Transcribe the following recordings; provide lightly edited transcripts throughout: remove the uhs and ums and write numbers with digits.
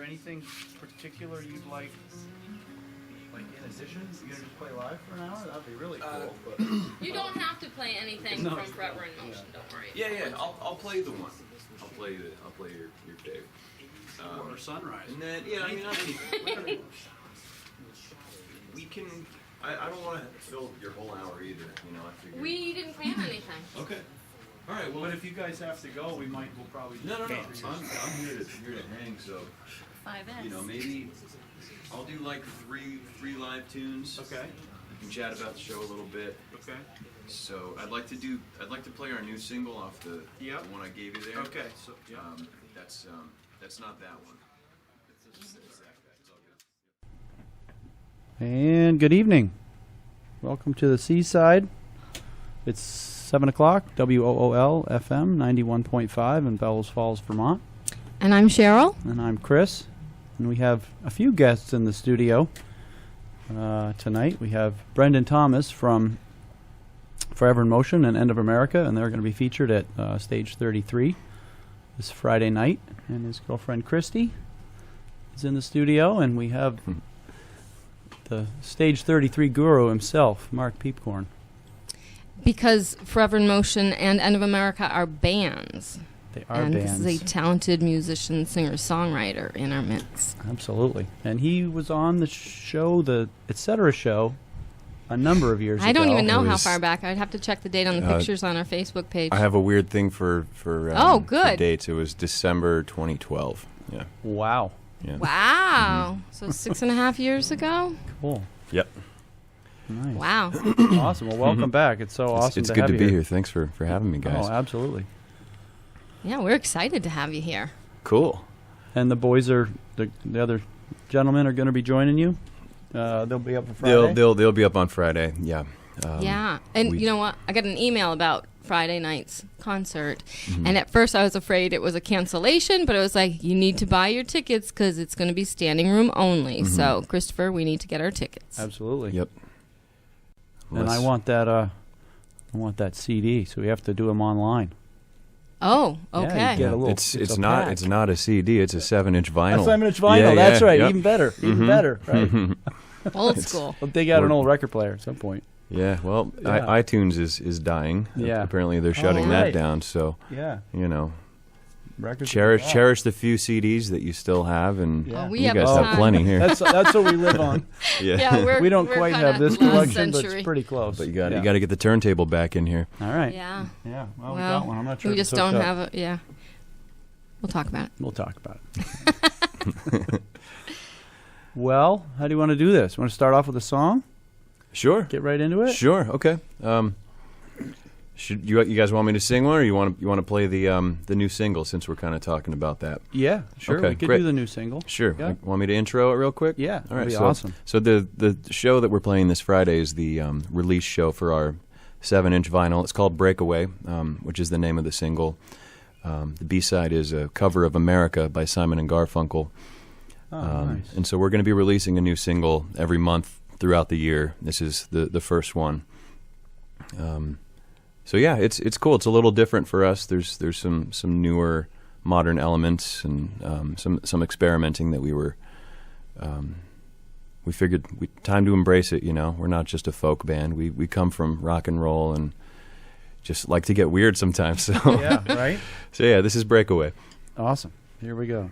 there anything particular you'd like in addition? You're gonna just play live for an hour? That'd be really cool. But You don't have to play anything from Forever in Motion. Don't worry. Yeah. I'll play the one. I'll play your favorite. or Sunrise. And then we can. I don't want to fill your whole hour either. I figured. We didn't plan anything. Okay. All right. Well, But if you guys have to go, we'll probably just no. cater yours. I'm here to hang. So 5S. maybe I'll do like three live tunes. Okay. We can chat about the show a little bit. Okay. So I'd like to play our new single off the one I gave you there. Okay. So That's not that one. It's that guy. It's all good. And good evening. Welcome to the Seaside. It's 7 o'clock, WOOL FM 91.5 in Bellows Falls, Vermont. And I'm Cheryl. And I'm Chris. And we have a few guests in the studio tonight. We have Brendon Thomas from Forever in Motion and End of America, and they're going to be featured at Stage 33 this Friday night. And his girlfriend Christy is in the studio, and we have the Stage 33 guru himself, Mark Peepcorn. Because Forever in Motion and End of America are bands. They are and bands. this is a talented musician, singer, songwriter in our mix. Absolutely. And he was on the show, the Etc. show, a number of years ago. I don't even know how far back. I'd have to check the date on the pictures on our Facebook page. I have a weird thing for good. for dates. It was December 2012. Yeah. Wow. Yeah. Wow. So 6.5 years ago? Cool. Yep. Nice. Wow. Awesome. Well, welcome back. It's so awesome It's to good have to you be here. here. Thanks for having me, guys. Oh, absolutely. Yeah, we're excited to have you here. Cool. And the boys the other gentlemen are going to be joining you. They'll be up for Friday. They'll be up on Friday. Yeah. Yeah. And you know what? I got an email about Friday night's concert. And at first I was afraid it was a cancellation, but it was like, you need to buy your tickets because it's going to be standing room only. So, Christopher, we need to get our tickets. Absolutely. Yep. And I want that CD, so we have to do them online. Oh, Yeah, you okay. get a little, It's a not pack. a CD. It's a 7-inch vinyl. A 7-inch vinyl. That's right. Yep. Even better. Even better. Right. Old school. We'll dig out an old record player at some point. Yeah. Well, Yeah. iTunes is dying. Yeah. Apparently they're shutting right. that down. So Yeah. Records. cherish the few CDs that you still have, and Yeah. We you have guys a have ton. plenty here. That's what we live on. Yeah, We don't we're quite kinda have this last collection, but century. it's pretty close. But you got yeah. to get the turntable back in here. All right. Yeah. Yeah. Well, we Well, got one. I'm not sure. we if just it's hooked don't up. have it. Yeah. We'll talk about it. We'll talk about it. Well, how do you want to do this? Want to start off with a song? Sure. Get right into it. Sure. Okay. Should you guys want me to sing one, or you want to play the new single, since we're kind of talking about that? Yeah. Sure. Okay, we could great. do the new single. Sure. Yeah. Want me to intro it real quick? Yeah. All right. That'd be So awesome. So the show that we're playing this Friday is the release show for our 7-inch vinyl. It's called Breakaway, which is the name of the single. The B-side is a cover of America by Simon and Garfunkel. Oh, nice. And so we're going to be releasing a new single every month throughout the year. This is the first one. So yeah, it's cool. It's a little different for us. There's some newer modern elements and some experimenting that we figured time to embrace it. We're not just a folk band. We come from rock and roll and just like to get weird sometimes. So Yeah. Right. So yeah, this is Breakaway. Awesome. Here we go.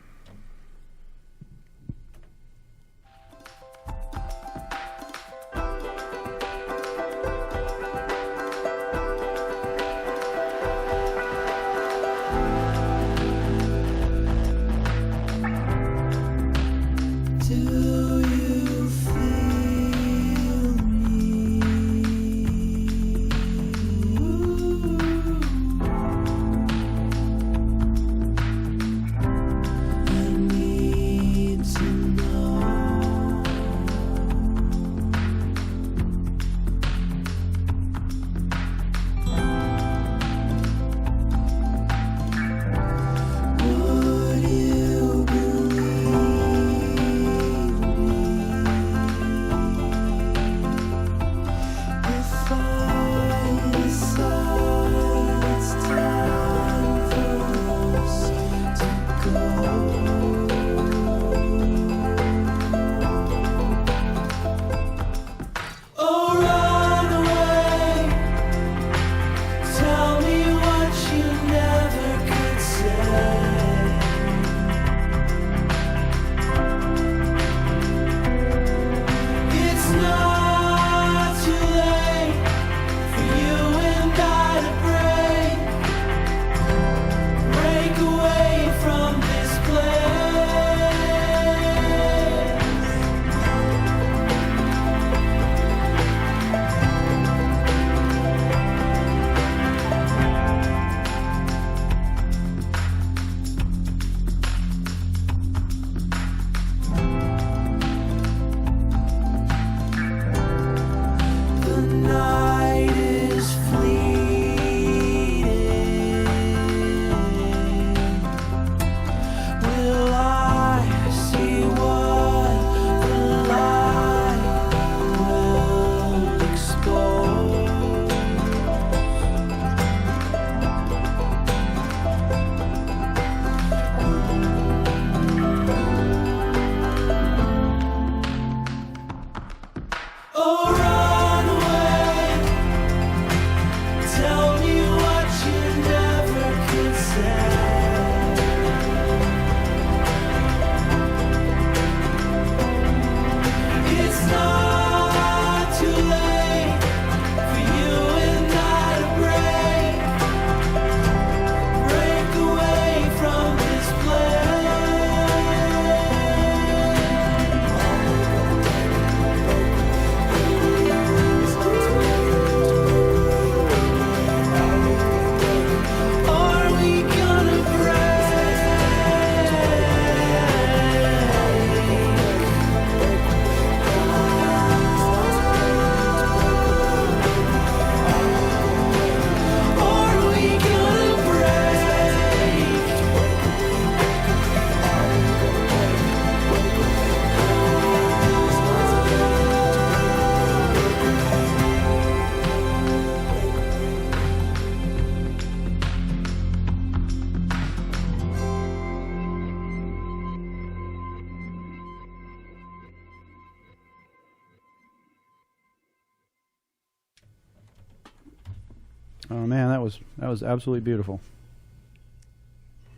Oh man, that was absolutely beautiful.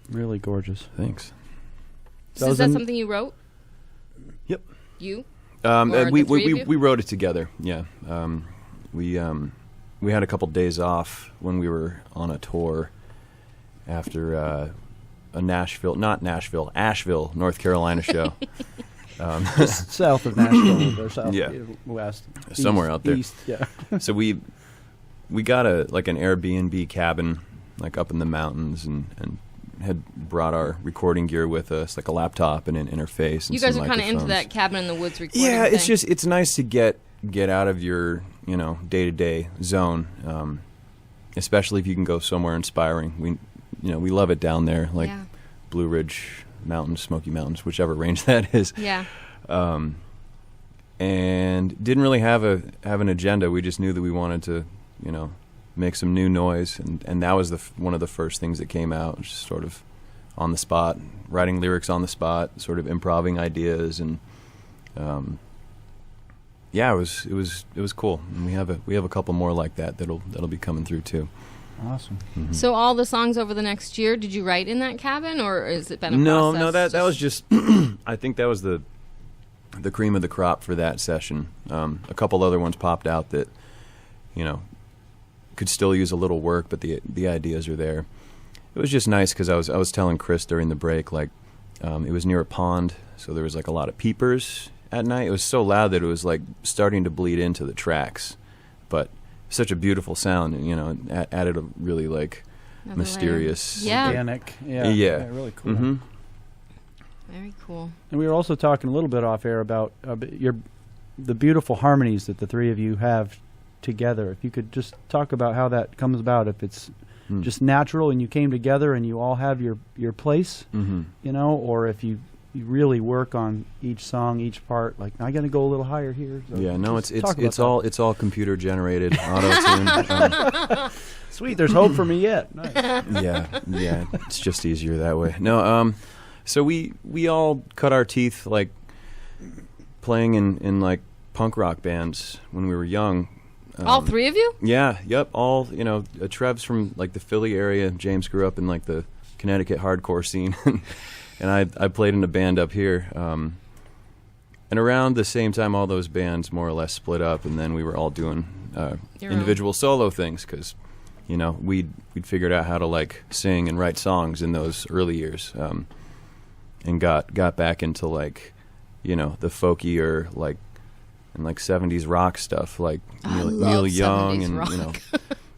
Really gorgeous. Thanks. So is that something you wrote? Yep. You? We the three of you? we wrote it together. Yeah. We had a couple days off when we were on a tour after a Asheville, North Carolina show. Just south of Nashville, or south, Yeah. west, Somewhere out there. East, yeah. So we got an Airbnb cabin like up in the mountains and had brought our recording gear with us, like a laptop and an interface. And You guys some are kind of into microphones. that cabin in the woods recording Yeah, thing. it's nice to get out of your day-to-day zone, especially if you can go somewhere inspiring. We love it down there, like Yeah. Blue Ridge Mountains, Smoky Mountains, whichever range that is. Yeah. And didn't really have an agenda. We just knew that we wanted to, make some new noise, and that was one of the first things that came out, just sort of on the spot, writing lyrics on the spot, sort of improvising ideas, and yeah, it was cool. And we have a couple more like that'll be coming through too. Awesome. Mm-hmm. So all the songs over the next year, did you write in that cabin, or has it been a process? No, that was just I think that was the cream of the crop for that session. A couple other ones popped out that could still use a little work, but the ideas are there. It was just nice because I was telling Chris during the break, like it was near a pond, so there was like a lot of peepers at night. It was so loud that it was like starting to bleed into the tracks, but such a beautiful sound, and it added a really like Another mysterious, layer. Yeah. Organic. Yeah. Yeah. Really cool. Mm-hmm. Very cool. And we were also talking a little bit off air about the beautiful harmonies that the three of you have together. If you could just talk about how that comes about, if it's just natural and you came together and you all have your place, or if you really work on each song, each part. Like, I got to go a little higher here. So Yeah, no, just talk about that. it's all computer generated auto-tune. Sweet. There's hope for me yet. Nice. Yeah, it's just easier that way. No, so we all cut our teeth like playing in like punk rock bands when we were young. All three of you? Yeah, yep. All Trev's from like the Philly area. James grew up in like the Connecticut hardcore scene, and I played in a band up here. And around the same time, all those bands more or less split up, and then we were all doing individual solo things because we'd figured out how to like sing and write songs in those early years, and got back into like the folkier like. And like 70s rock stuff, like Neil Young 70s and rock.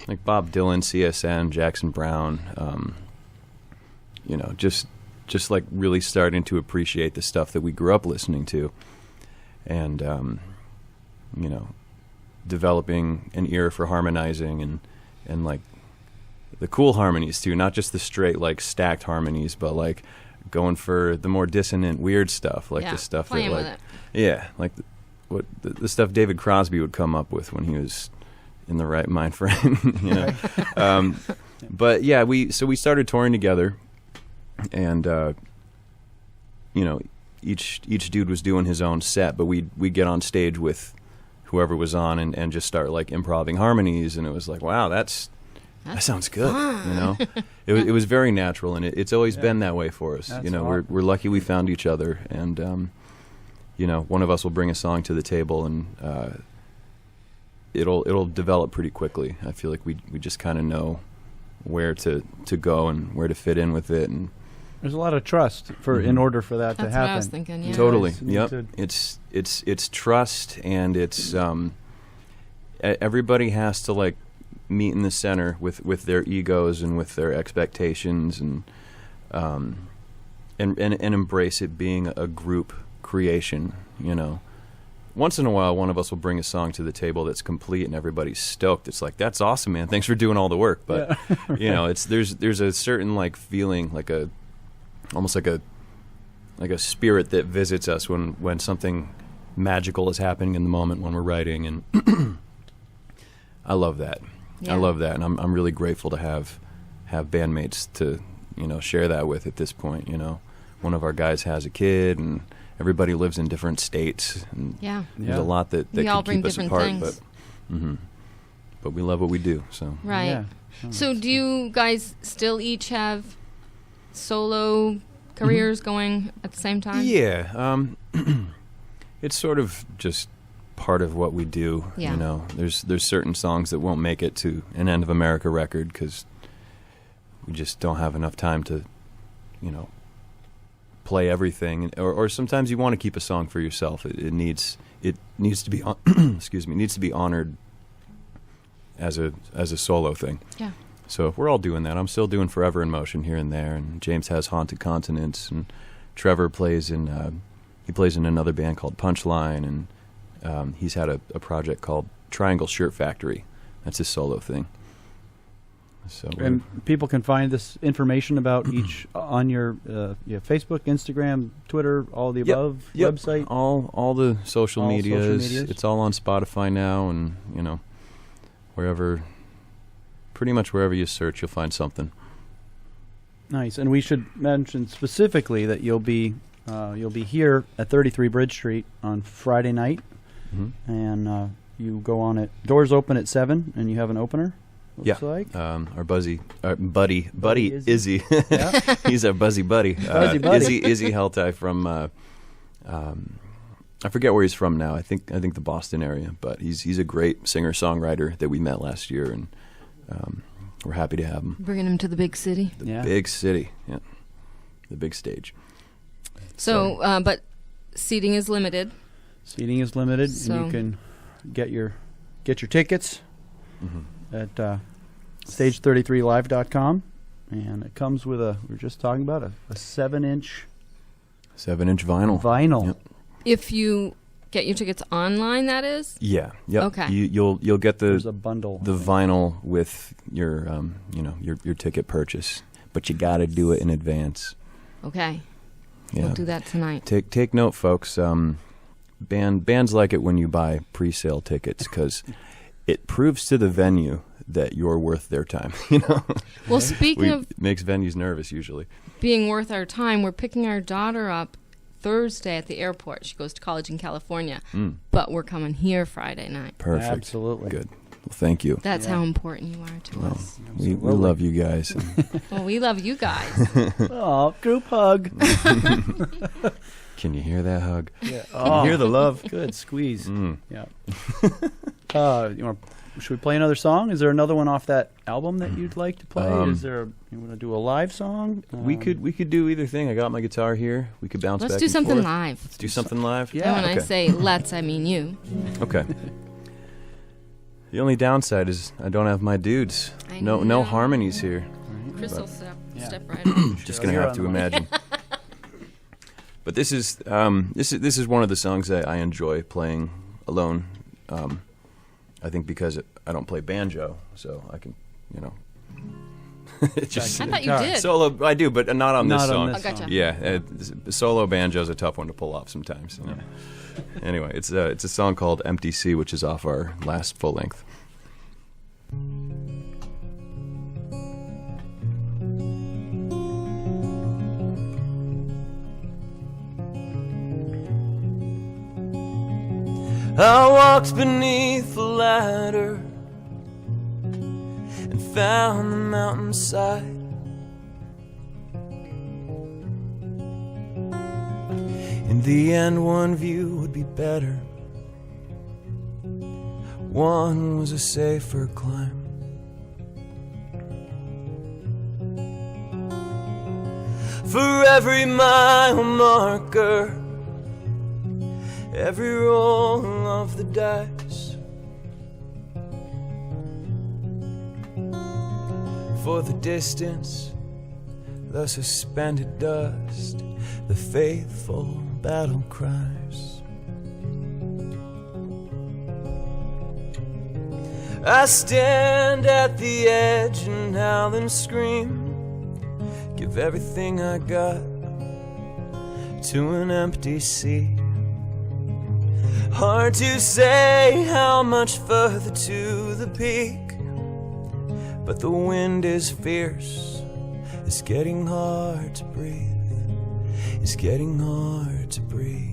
like Bob Dylan, CSN, Jackson Brown, just like really starting to appreciate the stuff that we grew up listening to, and developing an ear for harmonizing and like the cool harmonies too, not just the straight like stacked harmonies, but like going for the more dissonant, weird stuff, like the stuff playing that like like. The stuff David Crosby would come up with when he was in the right mind frame, but yeah, we started touring together, and each dude was doing his own set, but we'd get on stage with whoever was on and just start like improvising harmonies, and it was like, wow, that sounds good, It was very natural, and it's always been that way for us. That's We're lucky we found each other, and one of us will bring a song to the table, and it'll develop pretty quickly. I feel like we just kind of know where to go and where to fit in with it, and There's a lot of trust in order for that to That's happen. what I was thinking, yeah. totally. Nice. Yep. It's trust, and it's everybody has to like meet in the center with their egos and with their expectations, and embrace it being a group creation. Once in a while, one of us will bring a song to the table that's complete, and everybody's stoked. It's like, that's awesome, man. Thanks for doing all the work. But there's a certain like feeling, like almost like a spirit that visits us when something magical is happening in the moment when we're writing, and I love that. Yeah. I love that, and I'm really grateful to have bandmates to share that with at this point. One of our guys has a kid, and everybody lives in different states, and there's a lot that We all can bring keep us different apart. things. But we love what we do. So Right. Yeah. So do you guys still each have solo careers going at the same time? Yeah, it's sort of just part of what we do. Yeah. You know, there's certain songs that won't make it to an End of America record because we just don't have enough time to, you know, play everything. Or sometimes you want to keep a song for yourself. It needs to be excuse me, needs to be honored as a solo thing. Yeah. So we're all doing that. I'm still doing Forever in Motion here and there, and James has Haunted Continents, and Trevor plays in another band called Punchline, and he's had a project called Triangle Shirt Factory. That's his solo thing. So And people can find this information about each on your Facebook, Instagram, Twitter, all the above, website. all the social All medias. social medias. It's all on Spotify now, and you know, pretty much wherever you search, you'll find something. Nice. And we should mention specifically that you'll be here at 33 Bridge Street on Friday night, and you go on at doors open at 7, and you have an opener. Looks like. Our buddy Izzy. Yeah. He's our buzzy buddy. Buzzy buddy. Izzy Heltai from I forget where he's from now. I think the Boston area, but he's a great singer songwriter that we met last year, and we're happy to have him. Bringing him to the big city. Yeah. Big city, yeah, the big stage. So, but seating is limited. Seating is limited, So- and you can get your tickets at stage33live.com, and it comes with we were just talking about a 7-inch 7-inch vinyl. vinyl. If you get your tickets online, that is? Yeah. Yep. Okay. You'll get There's a bundle. the vinyl with your your ticket purchase, but you got to do it in advance. Okay. Yeah. We'll do that tonight. Take note, folks. Bands like it when you buy pre-sale tickets because it proves to the venue that you're worth their time. You know. Well, speaking of It makes venues nervous usually. being worth our time, we're picking our daughter up Thursday at the airport. She goes to college in California, but we're coming here Friday night. Perfect. Absolutely. Good. Well, thank you. That's how important you are to Well, us. we Absolutely. love you guys. Well, we love you guys. Oh, group hug. Can you hear that hug? Yeah. Can you hear the love? Good squeeze. Mm. Yeah. Should we play another song? Is there another one off that album that you'd like to play? You want to do a live song? We could do either thing. I got my guitar here. We could bounce Let's back do and something forth. live. Let's do something live. Yeah. And when I Okay. say let's, I mean you. Okay. The only downside is I don't have my dudes. I No know. harmonies here. Chris will But- step right up. Just Sure, gonna you're have on to the mic. imagine. But this is one of the songs that I enjoy playing alone. I think because I don't play banjo, so I can, it's just I thought you did. solo. I do, but not on this Not song. on this Oh, gotcha. song. Yeah, solo banjo's a tough one to pull off sometimes. You know? Anyway, it's a song called "Empty Sea," which is off our last full length. I walked beneath the ladder and found the mountainside. In the end, one view would be better. One was a safer climb. For every mile marker, every roll of the dice, for the distance, the suspended dust, the faithful battle cries. I stand at the edge and howl and scream, give everything I got to an empty sea. Hard to say how much further to the peak, but the wind is fierce. It's getting hard to breathe. It's getting hard to breathe.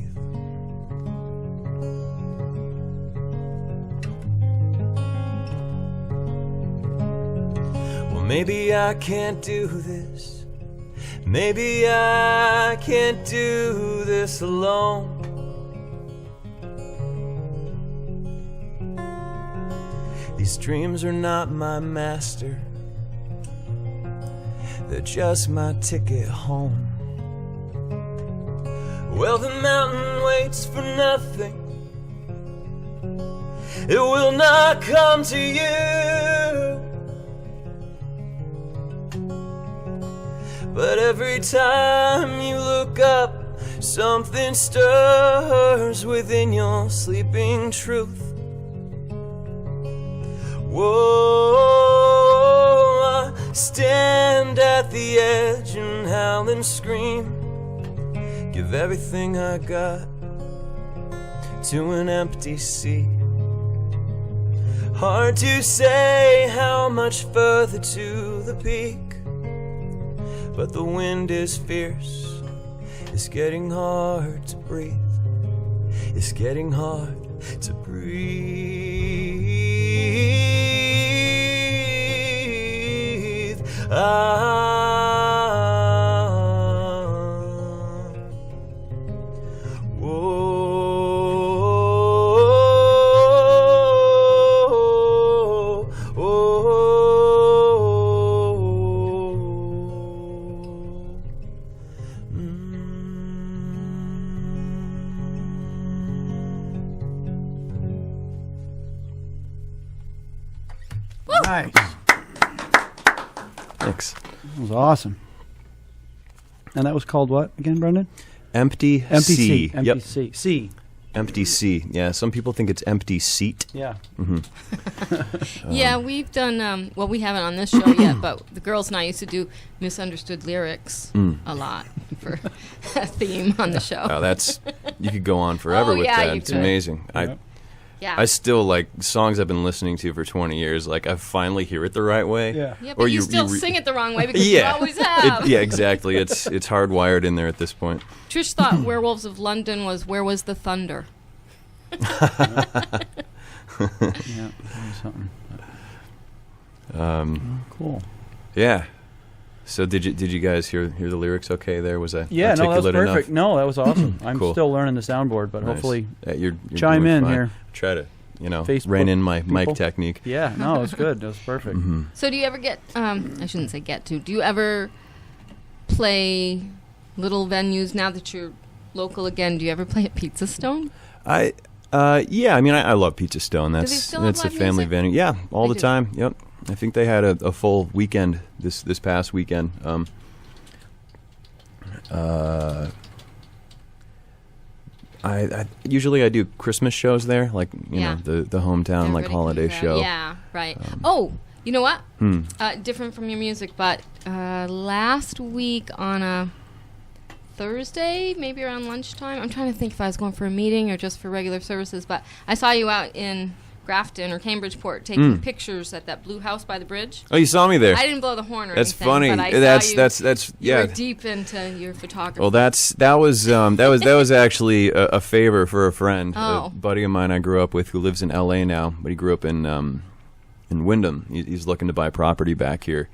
Maybe I can't do this. Maybe I can't do this alone. These dreams are not my master. They're just my ticket home. Well, the mountain waits for nothing. It will not come to you. But every time you look up, something stirs within your sleeping truth. Whoa, I stand at the edge and howl and scream. Give everything I got to an empty sea. Hard to say how much further to the peak, but the wind is fierce. It's getting hard to breathe. It's getting hard to breathe. Nice. Thanks. That was awesome. And that was called what again, Brendon? Empty Empty Sea. Sea. Empty Yep. Sea. Sea. Empty Sea. Yeah, some people think it's empty seat. Yeah. Yeah, we've done, well, we haven't on this show yet, but the girls and I used to do misunderstood lyrics a lot for a theme on the show. Oh, that's, you could go on forever Oh, with yeah, that. you It's could. amazing. Yep. Yeah. I still like songs I've been listening to for 20 years. Like, I finally hear it the right way. Yeah. Yeah, but you still sing it the wrong way because Yeah. you always have. Yeah, exactly. It's hardwired in there at this point. Trish thought Werewolves of London was Where Was the Thunder? Yeah. That was something. Cool. Yeah. So did you guys hear the lyrics okay there? Was I Yeah, no, that was articulate perfect. enough? No, that was awesome. I'm Cool. still learning the soundboard, but Nice. hopefully, You're chime doing in fine. here. Try to, Facebook rein in my people. mic technique. yeah, no, it was good. That was perfect. So do you ever get, I shouldn't say get to, do you ever play little venues now that you're local again? Do you ever play at Pizza Stone? Yeah, I mean, I love Pizza Stone. they That's still have a live family music? venue. Yeah, all They the do. time. Yep. I think they had a full weekend this past weekend. I usually I do Christmas shows there, like you Yeah. know the hometown like Everybody holiday comes out. show. Yeah, right. Oh, you know what? Hmm. Different from your music, but last week on a Thursday, maybe around lunchtime, I'm trying to think if I was going for a meeting or just for regular services, but I saw you out in Grafton or Cambridgeport taking pictures at that blue house by the bridge. Oh, you saw me there. I didn't blow the horn or That's anything. funny. But I saw That's you yeah. were deep into your photography. Well, that was actually a favor for a friend, Oh. a buddy of mine I grew up with who lives in L.A. now, but he grew up in Wyndham. He's looking to buy property back here,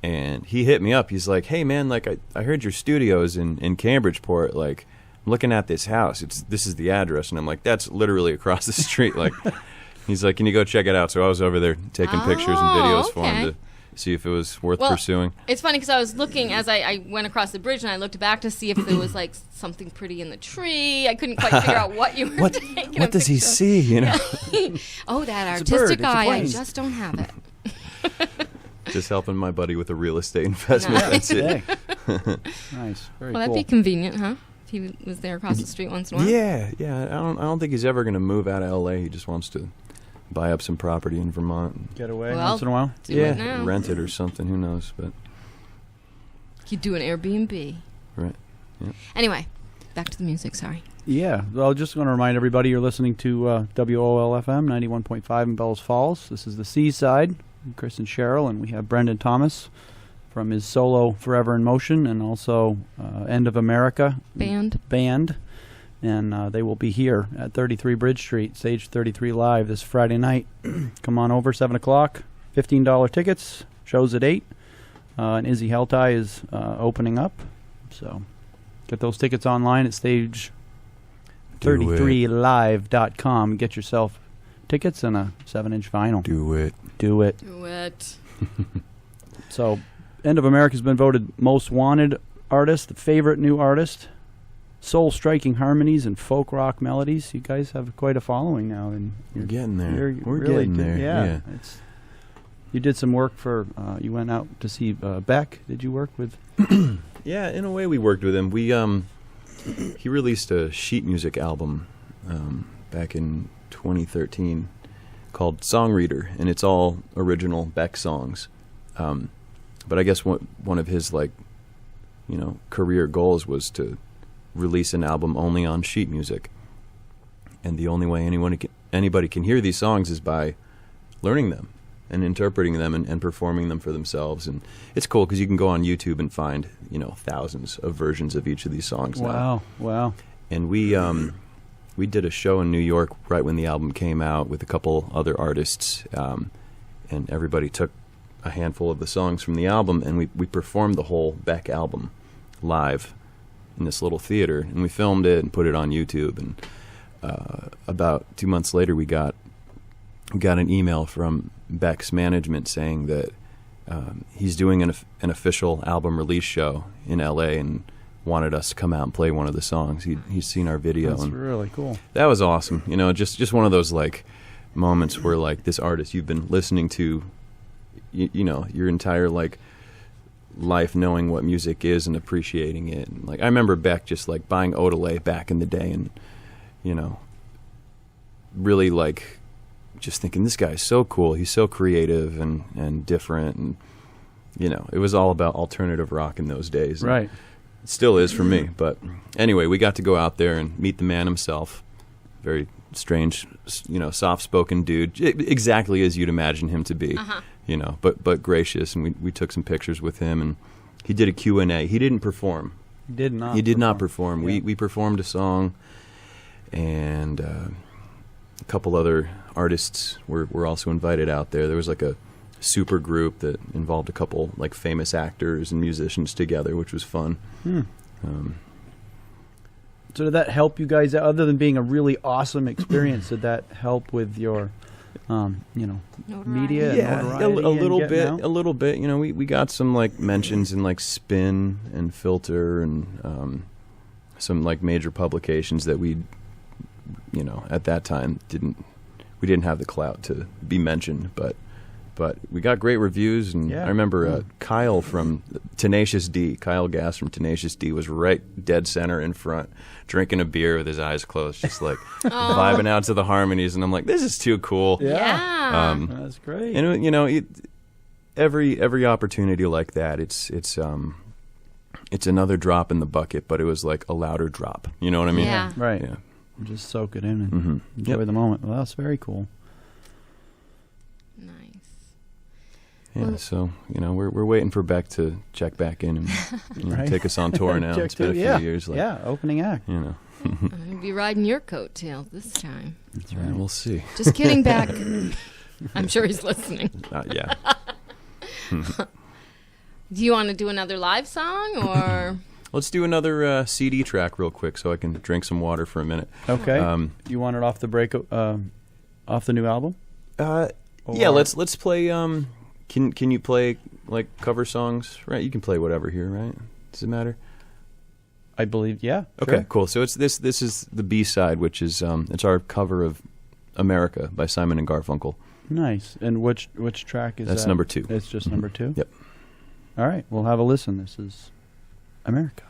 and he hit me up. He's like, "Hey man, like I heard your studio's in Cambridgeport. Like, I'm looking at this house. This is the address." And I'm like, "That's literally across the street." Like, he's like, "Can you go check it out?" So I was over there taking pictures and videos for him okay. to see if it was worth Well, pursuing. It's funny because I was looking as I went across the bridge and I looked back to see if there was like something pretty in the tree. I couldn't quite figure out what you were taking. What does he see? You know, Oh, that It's a bird. artistic It's a eye. I plane. just don't have it. just helping my buddy with a real estate investment. Nice. That's it. Hey. Nice. Very Well, that'd cool. be convenient, huh? If he was there across the street once in a while. Yeah. I don't think he's ever going to move out of L.A. He just wants to buy up some property in Vermont. And, Get away Well, once in a while. Do it now. rent it or something. Who knows? But You do an Airbnb. right. Anyway, back to the music. Sorry. Yeah, well, just going to remind everybody you're listening to WOLFM 91.5 in Bellows Falls. This is the Seaside, Chris and Cheryl, and we have Brendon Thomas from his solo Forever in Motion and also End of America Band. And they will be here at 33 Bridge Street, Stage 33 Live this Friday night. Come on over, 7 o'clock, $15 tickets. Show's at 8. And Izzy Heltai is opening up. So get those tickets online at stage33live.com. Get yourself tickets and a 7-inch vinyl. Do it. Do it. Do it. So, End of America's been voted most wanted artist, the favorite new artist, soul-striking harmonies and folk rock melodies. You guys have quite a following now, and We're getting there. We're really getting there. Yeah, you did some work for. You went out to see Beck. Did you work with? Yeah, in a way, we worked with him. He released a sheet music album back in 2013 called Song Reader, and it's all original Beck songs. But I guess one of his career goals was to release an album only on sheet music, and the only way anybody can hear these songs is by learning them and interpreting them and performing them for themselves. And it's cool because you can go on YouTube and find thousands of versions of each of these songs now. Wow. And we did a show in New York right when the album came out with a couple other artists, and everybody took a handful of the songs from the album, and we performed the whole Beck album live in this little theater, and we filmed it and put it on YouTube. And about 2 months later, we got an email from Beck's management saying that he's doing an official album release show in L.A. and wanted us to come out and play one of the songs. He's seen our video. That's and really cool. that was awesome. Just one of those moments where this artist you've been listening to your entire life, knowing what music is and appreciating it. And I remember Beck just buying Odelay back in the day, and really just thinking, this guy is so cool. He's so creative and different, and it was all about alternative rock in those days. Right. It still is for me. But anyway, we got to go out there and meet the man himself. Very strange, soft-spoken dude, exactly as you'd imagine him to be. But gracious, and we took some pictures with him, and he did a Q&A. He didn't perform. He did not. He did not perform. Yeah. We performed a song, and a couple other artists were also invited out there. There was a super group that involved a couple famous actors and musicians together, which was fun. So did that help you guys, other than being a really awesome experience, did that help with your media Yeah, and a notoriety little and bit. getting out? A little bit. We got some mentions in Spin and Filter and some major publications that we, at that time we didn't have the clout to be mentioned, but we got great reviews. And Yeah. I remember Kyle from Tenacious D, Kyle Gass from Tenacious D, was right dead center in front, drinking a beer with his eyes closed, just vibing out to the harmonies. And I'm like, this is too cool. Yeah. That's great. And every opportunity like that, it's another drop in the bucket, but it was a louder drop. You know what I mean? Yeah. Right. Yeah. Just soak it in and Mhm. enjoy Yep. the moment. Well, that's very cool. Nice. Yeah. So we're waiting for Beck to check back in and Right. take us on tour now. Check It's been a few yeah. years. Yeah, opening act. I'm going to be riding your coattails this time. That's Yeah, we'll see. Just kidding, Beck. I'm sure he's listening. Yeah. Do you want to do another live song or? Let's do another CD track real quick so I can drink some water for a minute. Okay. Um, You want it off off the new album? Yeah, let's play. Can you play cover songs? Right, you can play whatever here, right? Does it matter? I believe. Yeah. Okay, sure. cool. So it's this is the B side, which is it's our cover of America by Simon and Garfunkel. Nice. And which track is That's that? number 2. It's just number 2. Yep. All right. We'll have a listen. This is America.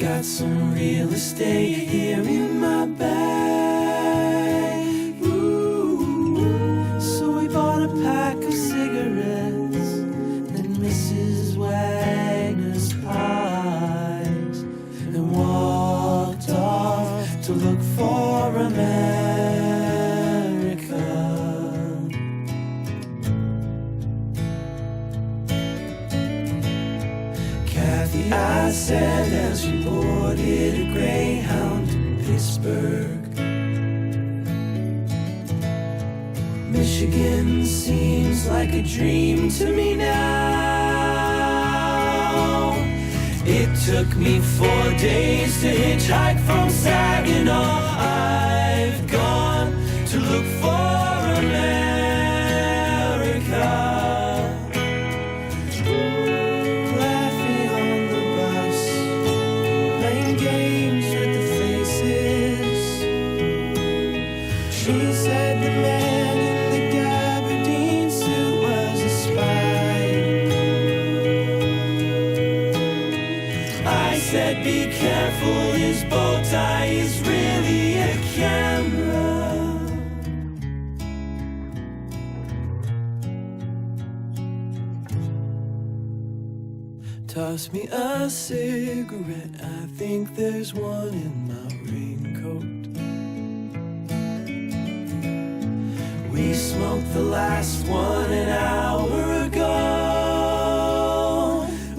got some real estate here in my bag. Ooh. So we bought a pack of cigarettes, then Mrs. Wagner's pies, and walked off to look for America. Kathy, I said as we boarded a Greyhound in Pittsburgh, Michigan seems like a dream to me now. It took me 4 days to hitchhike from Saginaw. I've gone to look for America. Laughing on the bus, playing games with the faces. She said the man in the gabardine suit was a spy. I said be careful, his bow tie is really a camera. Toss me a cigarette, I think there's one in my raincoat. We smoked the last one an hour ago.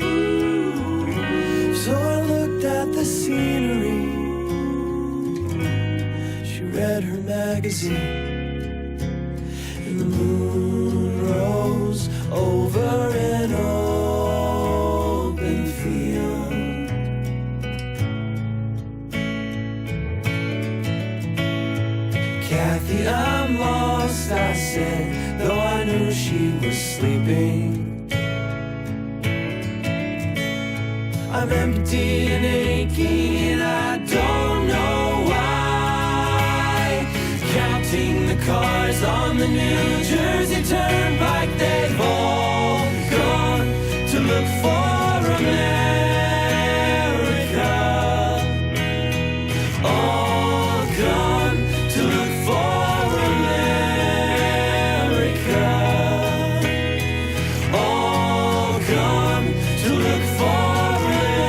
Ooh. So I looked at the scenery. She read her magazine, and the moon rose over an open field. Kathy, I'm lost, I said, though I knew she was sleeping. I'm empty and aching, and I don't know why. Counting the cars on the New Jersey Turnpike, they've all gone to look for America. All gone to look for America. All gone to look for America.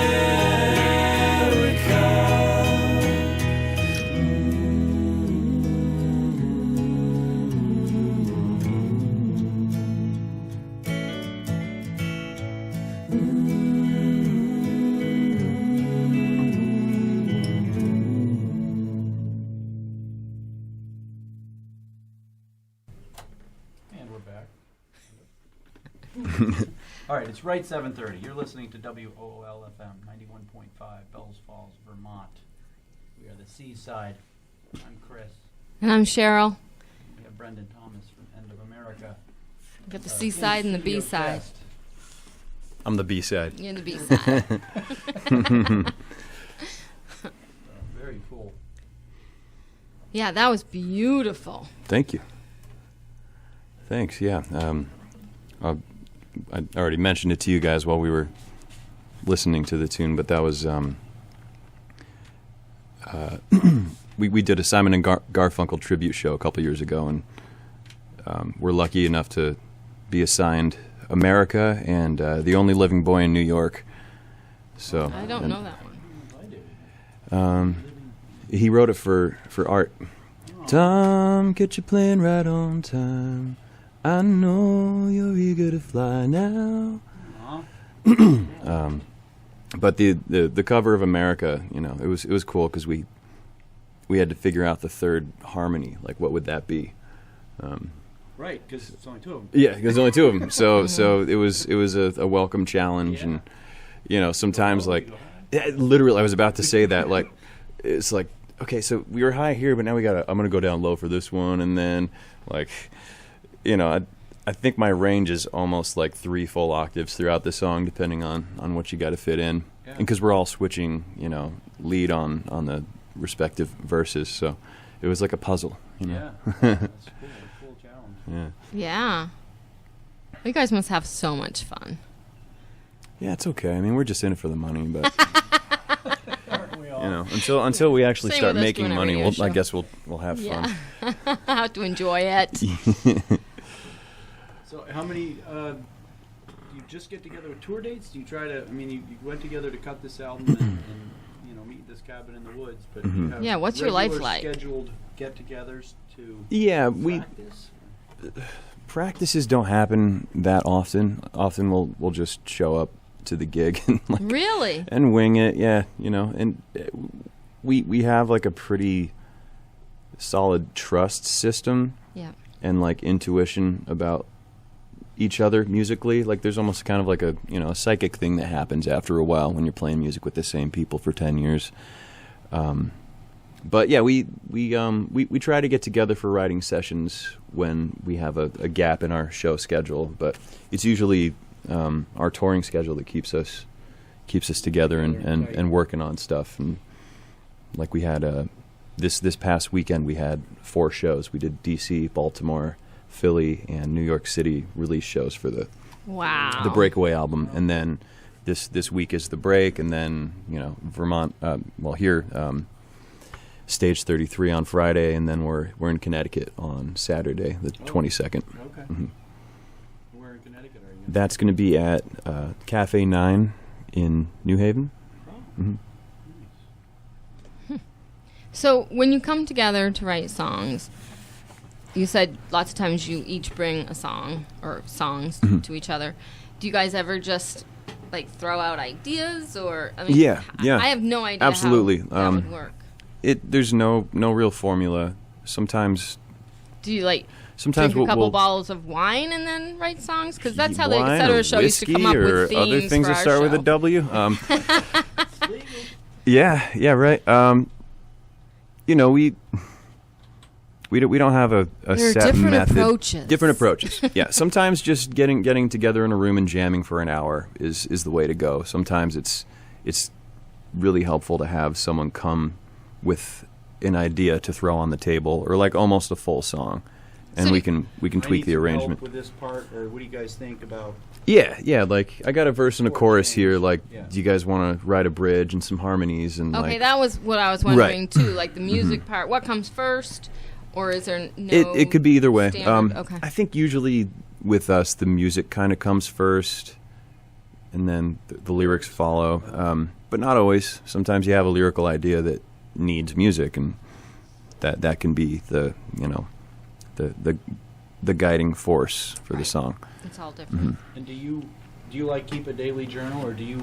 And we're back. All right, it's right 7:30. You're listening to WOOL FM 91.5, Bells Falls, Vermont. We are the Seaside. I'm Chris. And I'm Cheryl. We have Brendon Thomas from End of America. We got the C side and the B side. I'm the B-side. You're the B side. Very cool. Yeah, that was beautiful. Thank you. Thanks, yeah. I already mentioned it to you guys while we were listening to the tune, but that was... we did a Simon and Garfunkel tribute show a couple years ago, and we're lucky enough to be assigned America and The Only Living Boy in New York. So I don't know that one. he wrote it for Art. Tom, get you playing right on time. I know you're eager to fly now. But the cover of America, you know, it was cool because we had to figure out the third harmony. Like, what would that be? Right, because it's only two of them. Yeah, there's only two of them. So it was a welcome challenge, and you know, sometimes like literally, I was about to say that, like, it's like, okay, so we were high here, but now I'm gonna go down low for this one, and then like, you know, I think my range is almost like 3 full octaves throughout the song, depending on what you got to fit in, and because we're all switching, you know, lead on the respective verses, so it was like a puzzle, you know. Yeah, that's cool. A cool challenge. Yeah. Yeah. You guys must have so much fun. Yeah, it's okay. I mean, we're just in it for the money, but You know, until we actually Same start with us making doing a money, radio I show. guess we'll have fun. Yeah. Have to enjoy it. So how many, do you just get together with tour dates? Do you try to, I mean, you went together to cut this album and you know, meet this cabin in the woods, but do you have Yeah, what's your life regular like? scheduled get-togethers to Yeah, practice? practices don't happen that often. Often we'll just show up to the gig and Really? and wing it. Yeah, you know, and we have like a pretty solid trust system Yeah. and like intuition about each other musically. Like there's almost kind of like a, you know, a psychic thing that happens after a while when you're playing music with the same people for 10 years. But yeah, we try to get together for writing sessions when we have a gap in our show schedule, but it's usually our touring schedule that keeps us together and working on stuff. And like we had this past weekend we had 4 shows. We did DC, Baltimore, Philly, and New York City release shows for the Breakaway album, and then this week is the break, and then, you know, Vermont, here, Stage 33 on Friday, and then we're in Connecticut on Saturday, the 22nd. Okay. Mhm. Where in Connecticut are you? That's going to be at Cafe 9 in New Haven. Oh, Mhm. nice. So when you come together to write songs, you said lots of times you each bring a song or songs Mm-hmm. to each other. Do you guys ever just like throw out ideas, or I mean, Yeah. I have no idea Absolutely. how that would work. There's no real formula. Sometimes Do you like sometimes drink a couple we'll bottles of wine and then write songs? Because that's how the wine Etc. or show used to come whiskey up or with themes other things for that our start with show. a W. It's legal. Yeah, right. You know, we don't have a There are set different method. approaches. Different approaches. Yeah, sometimes just getting together in a room and jamming for an hour is the way to go. Sometimes it's really helpful to have someone come with an idea to throw on the table, or like almost a full song, and So we do- can I tweak need the some arrangement. help with this part, or what do you guys think about? Yeah, like I got a verse and a chorus here. Like, Yeah. do you guys want to write a bridge and some harmonies and Okay, like that was what I was wondering Right. Mm-hmm. too. Like the music part, what comes first, or is there no? it could be either way. standard? Okay. I think usually with us the music kind of comes first, and then the lyrics follow. But not always. Sometimes you have a lyrical idea that needs music, and that can be the guiding force for the Right. song. It's all different. And do you like keep a daily journal, or do you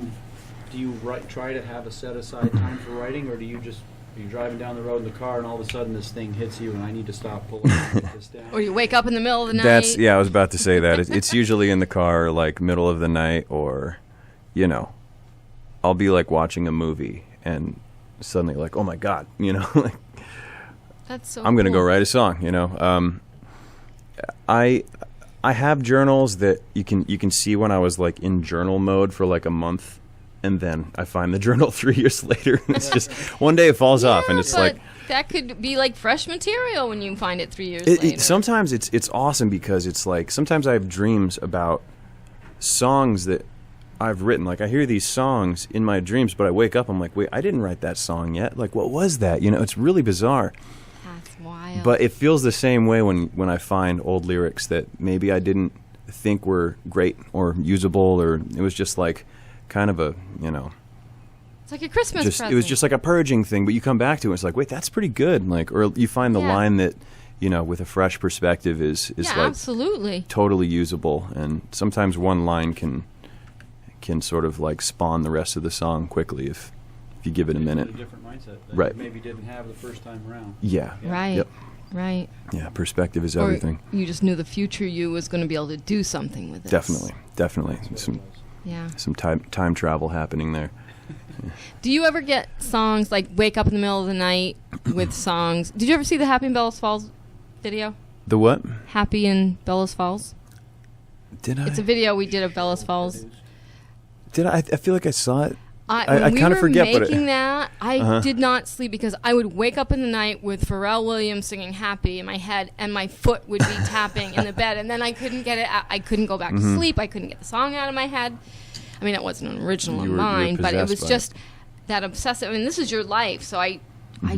try to have a set aside time for writing, or do you just you're driving down the road in the car and all of a sudden this thing hits you and I need to stop pulling and get this down? Or you wake up in the middle of the night. That's I was about to say that. It's usually in the car, like middle of the night, or you know, I'll be like watching a movie and suddenly like, oh my god, you know, like That's so. I'm gonna go cool. write a song. You know, I have journals that you can see when I was like in journal mode for like a month, and then I find the journal 3 years later, and it's just one day it falls off, and it's but like that could be like fresh material when you find it 3 years later. sometimes it's awesome because it's like sometimes I have dreams about songs that I've written. Like I hear these songs in my dreams, but I wake up, I'm like, wait, I didn't write that song yet. Like what was that? You know, it's really bizarre. That's wild. But it feels the same way when I find old lyrics that maybe I didn't think were great or usable, or it was just like kind of a, you know, it's like a Christmas just present. it was just like a purging thing. But you come back to it, and it's like, wait, that's pretty good. Like, or you find the Yeah. line that, you know, with a fresh perspective is yeah, like absolutely. totally usable. And sometimes one line can sort of like spawn the rest of the song quickly if you give it a minute. A different mindset that Right. you maybe didn't have the first time around. Yeah. Right. Yep. Right. Yeah. Perspective is Or everything. you just knew the future you was going to be able to do something with it. Definitely. That's what it was. Yeah. Some time travel happening there. Do you ever get songs like wake up in the middle of the night with songs? Did you ever see the Happy in Bellows Falls video? The what? Happy in Bellows Falls. Did I? It's a video we did of Bellows Falls. Did I? I feel like I saw it. When I we kinda were forget, but it- making that, I Uh-huh. did not sleep because I would wake up in the night with Pharrell Williams singing "Happy" in my head, and my foot would be tapping in the bed, and then I couldn't get it out. I couldn't go back to sleep. I couldn't get the song out of my head. I mean, it wasn't an original You of were mine, but it possessed was by just that obsessive. I mean, this is your life, so I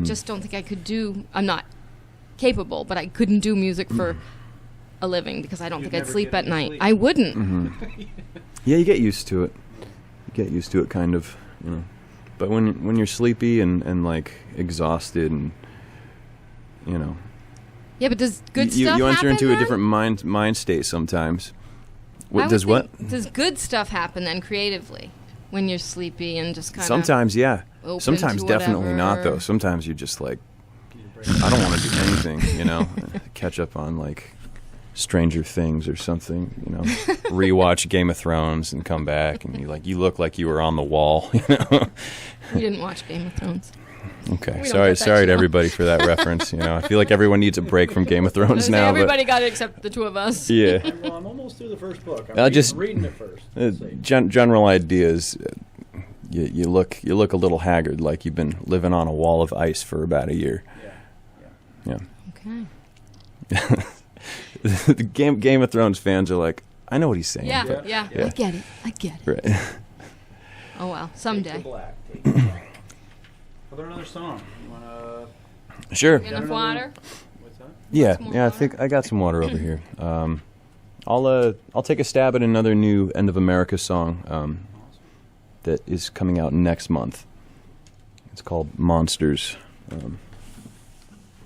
just don't think I could do. I'm not capable, but I couldn't do music for a living because I don't think I'd sleep at night. I wouldn't. Yeah, you get used to it. You get used to it, kind of, you know. But when you're sleepy and like exhausted and, you know. Yeah, but does good stuff you enter happen into then? a different mind state sometimes. Does good stuff happen then creatively when you're sleepy and just kind of sometimes, yeah. open Sometimes to definitely not, whatever? though. Sometimes you just like, I don't want to do anything, you know. Catch up on like Stranger Things or something, you know. Rewatch Game of Thrones and come back and you look like you were on the wall, you know. We didn't watch Game of Thrones. Okay, We don't sorry get that to show. everybody for that reference. You know, I feel like everyone needs a break from Game of Thrones now. Everybody got it except the two of us. But yeah, Well, I'm almost through the first book. I'll just- reading it first. Let's see. general ideas. You look a little haggard, like you've been living on a wall of ice for about a year. Yeah. Okay. The Game of Thrones fans are like, I know what he's saying. Yeah, but- yeah, Yeah. I get it. Right. Oh well, Take someday. the black. Take the black. How about another song? You wanna? Sure. Enough water? What's that? Yeah, more I water? think I got some water over here. I'll take a stab at another new End of America song that is coming out next month. It's called Monsters,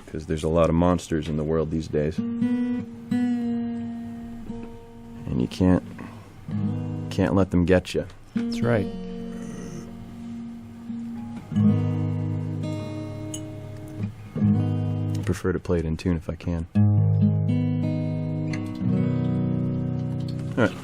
because there's a lot of monsters in the world these days, and you can't let them get you. That's right. I prefer to play it in tune if I can. All right.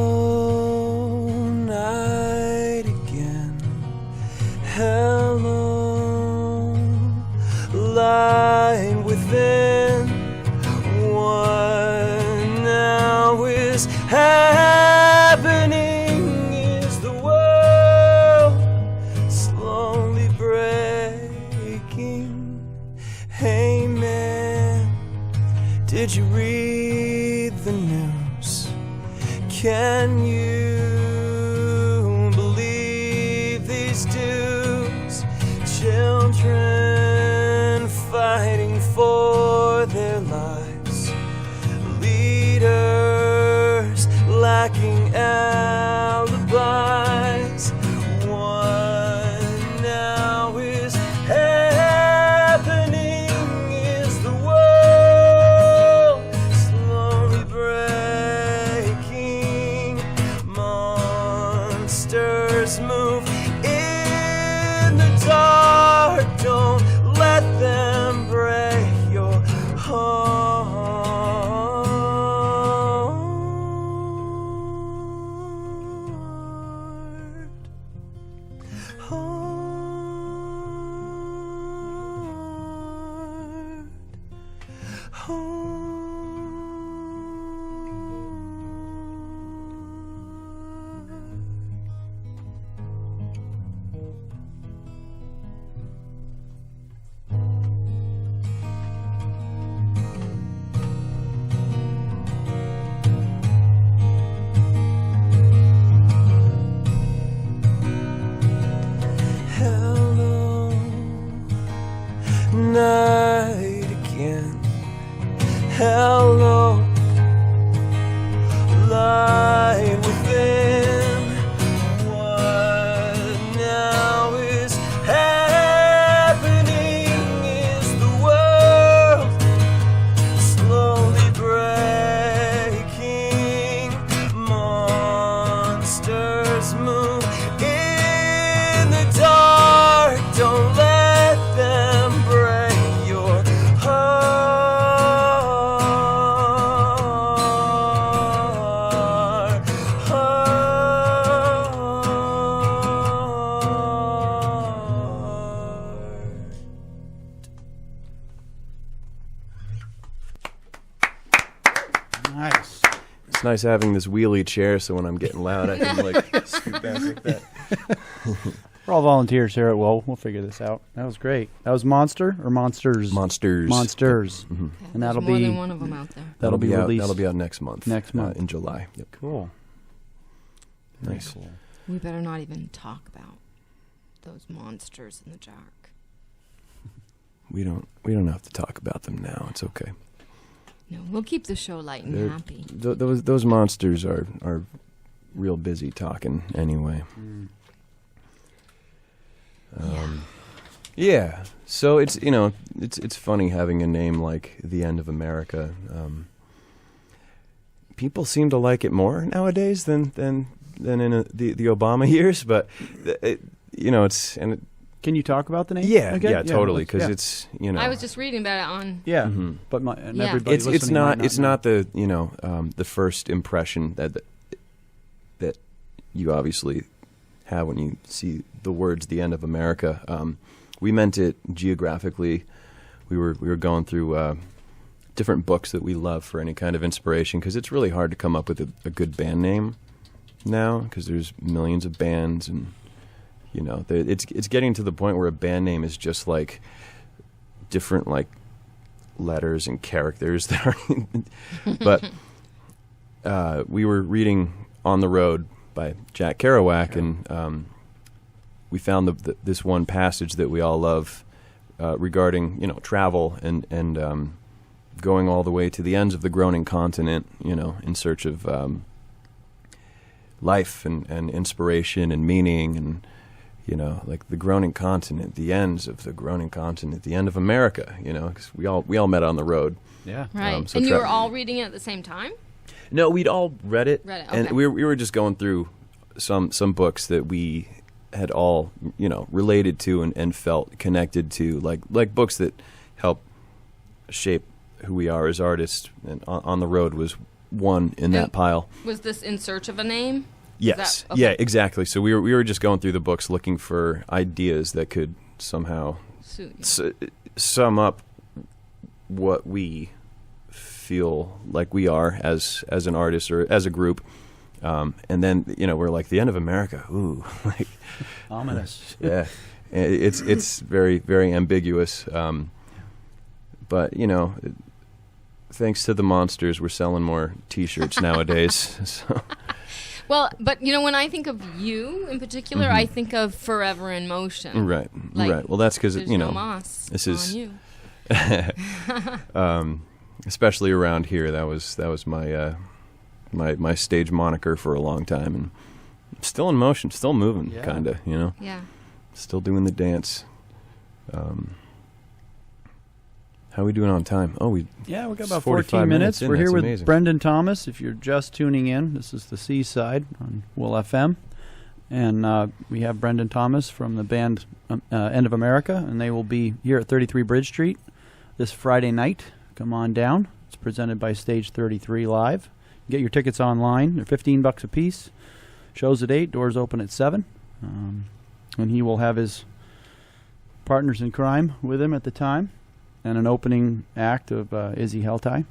Hello, night again. Hello, light within. What now is happening? Is the world slowly breaking? Hey man, did you read the news? Can you believe these dudes? Children fighting for their lives, leaders lacking alibis. What now is happening? Is the world slowly breaking? Monsters move in the dark. Don't let them break your Hello, night again. Hello, light within. What now is happening? Is the world slowly breaking? Monsters move in the dark. Don't let them break your heart. Nice. It's nice having this wheelie chair, so when I'm getting loud, I can like scoot back like that. We're all volunteers here at Will. We'll figure this out. That was great. That was Monster or Monsters? Monsters. Monsters. Okay, And there's that'll more be than one of them out there. that'll be out. released. That'll be out next month. Next month. In July. Yep. Cool. Nice. Cool. We better not even talk about those monsters in the dark. We don't have to talk about them now. It's okay. No, we'll keep the show light and They're- happy. Those monsters are real busy talking anyway. Yeah. So it's it's funny having a name like the End of America. People seem to like it more nowadays than in the Obama years, but Can you talk about the name? yeah, again? yeah, totally, because yeah. it's I was just reading about it on. Yeah, Mhm. but and Yeah. everybody it's listening not might it's know. not the the first impression that you obviously have when you see the words "the end of America." We meant it geographically. We were going through different books that we love for any kind of inspiration, because it's really hard to come up with a good band name now, because there's millions of bands, and it's getting to the point where a band name is just like different like letters and characters that are but we were reading On the Road by Jack Kerouac, and we found this one passage that we all love regarding travel and going all the way to the ends of the groaning continent, in search of life and inspiration and meaning, and like the groaning continent, the ends of the groaning continent, the end of America, because we all met on the road. Yeah. Right. so And you were all reading it at the same time? No, we'd all read it, and okay. we were just going through some books that we had all related to and felt connected to, like books that help shape who we are as artists. And On the Road was one in that And pile. Was this in search of a name? Yes. okay. Yeah, exactly. So we were just going through the books looking for ideas that could somehow Suit you. sum up what we feel like we are as an artist or as a group. And then we're like, the end of America. Ooh, like Ominous. yeah. It's very, very ambiguous. But thanks to the monsters, we're selling more T-shirts nowadays. So. Well, but when I think of you in particular, I think of Forever in Motion. Right, Like, right. Well, that's because There's no moss this is- on you. especially around here, that was my my stage moniker for a long time, and still in motion, still moving, Yeah. kind of, Yeah. still doing the dance. How are we doing on time? Oh, we Yeah, we got about 45 14 minutes. in. We're here That's with amazing. Brendon Thomas. If you're just tuning in, this is the Seaside on Will FM. And we have Brendon Thomas from the band End of America, and they will be here at 33 Bridge Street this Friday night. Come on down. It's presented by Stage 33 Live. Get your tickets online. They're $15 a piece. Shows at 8. Doors open at 7. And he will have his partners in crime with him at the time, and an opening act of Izzy Heltai.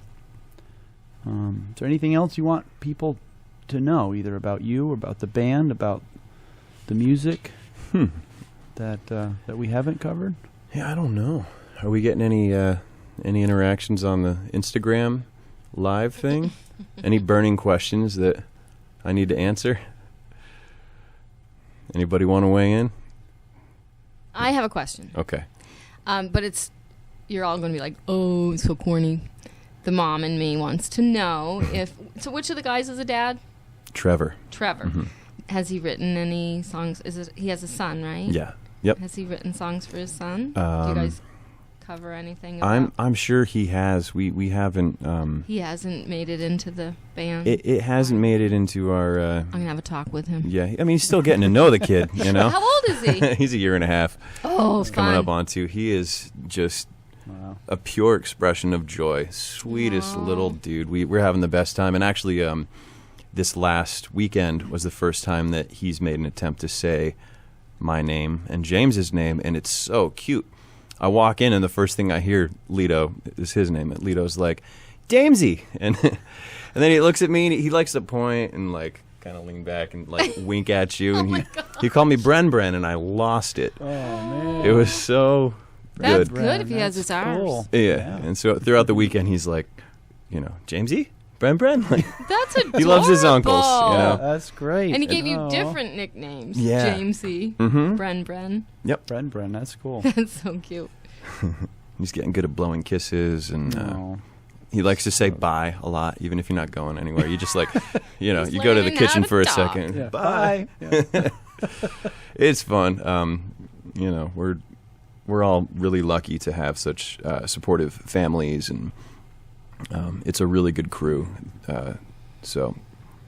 Is there anything else you want people to know, either about you, or about the band, about the music that we haven't covered? Yeah, I don't know. Are we getting any interactions on the Instagram live thing? Any burning questions that I need to answer? Anybody want to weigh in? I have a question. Okay. But you're all going to be like, oh, it's so corny. The mom in me wants to know so which of the guys is a dad? Trevor. Trevor. Has he written any songs? He has a son, right? Yeah. Yep. Has he written songs for his son? Do you guys cover anything about? I'm sure he has. We haven't. He hasn't made it into the band. It hasn't made it into our. I'm gonna have a talk with him. Yeah, I mean, he's still getting to know the kid. How old is he? He's a year and a half. Oh, He's coming up on 2. He is just a pure expression of joy. Sweetest little dude. We're having the best time. And actually, this last weekend was the first time that he's made an attempt to say my name and James's name, and it's so cute. I walk in, and the first thing I hear, Lito, is his name. And Lito's like, Jamesy. And then he looks at me, and he likes to point and, like, kind of lean back and, like, wink at you. And He called me Brendon, and I lost it. Oh, man. It was so That's good. good if he has That's his arms. cool. Yeah. And so throughout the weekend, he's like, Jamesy, Brendon. Like, That's adorable. he loves his uncles, That's great. And he gave you Oh. different nicknames. Yeah. Jamesy, Mm-hmm. Bren. Bren, that's cool. That's so cute. He's getting good at blowing kisses, and Oh. he likes to say bye a lot, even if you're not going anywhere. You just like, you He's go to the learning kitchen how to for a talk. second. Yeah. Bye. Yeah. It's fun. We're all really lucky to have such supportive families, and it's a really good crew. So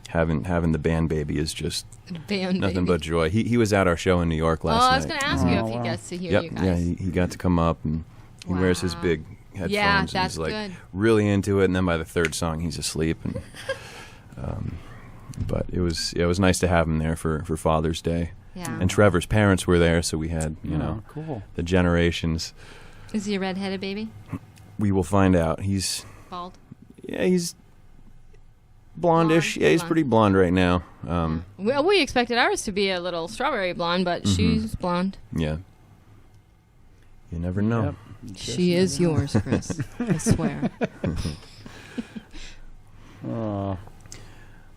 having the band baby is just Band nothing baby. but joy. He was at our show in New York last night. I was going to ask you Oh, if he wow. gets to hear Yep. you guys. Yeah, he got to come up, and he wears his Wow. big headphones. Yeah, and that's he's like good. really into it. And then by the third song, he's asleep. And but it was nice to have him there for Father's Day. Yeah. And Trevor's parents were there, so we had Cool. Oh. the generations. Is he a redheaded baby? We will find out. He's Bald? blondish. Blonde, Yeah, he's blonde. pretty blonde right now. Well, we expected ours to be a little strawberry blonde, but Mm-hmm. she's blonde. Yeah. You never know. Yep. She is yours, Chris. I swear. Oh,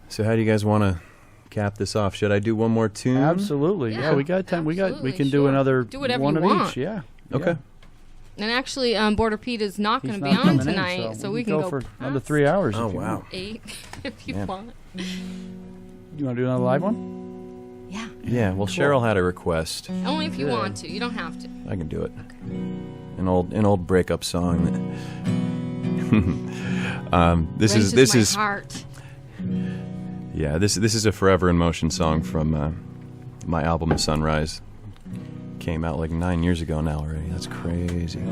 So how do you guys want to cap this off? Should I do one more tune? absolutely. Yeah, Yeah, we got time. We absolutely, can do sure. another Do whatever one you of want. each. Yeah. Okay. And actually, Border Pete is not going He's to be not on coming in, tonight, so we can go for another past 3 hours. Oh if you wow. want. 8 if you Yeah. want. You want to do another live one? Yeah. Yeah. Well, Cheryl had a request. Only if you Good. want to. You don't have to. I can do it. An old breakup song. This Races is my is heart. yeah. This is a Forever in Motion song from my album Sunrise. Came out like 9 years ago now already. That's crazy.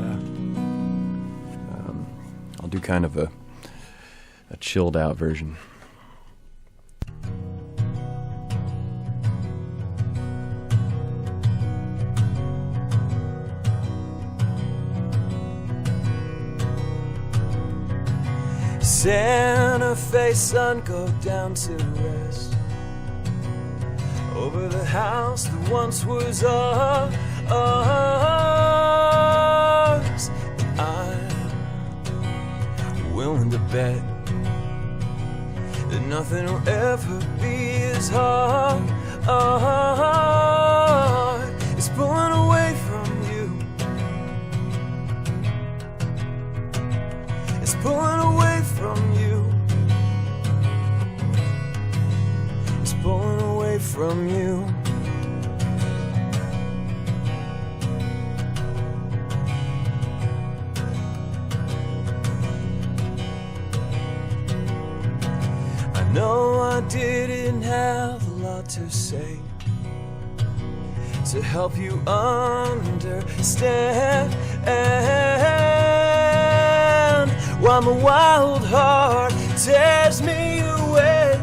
I'll do kind of a chilled out version. Santa Fe sun go down to rest over the house that once was ours. I'm willing to bet that nothing will ever be as hard. It's pulling away from you. It's pulling away from you. It's pulling away from you. I know I didn't have a lot to say to help you understand why my wild heart tears me away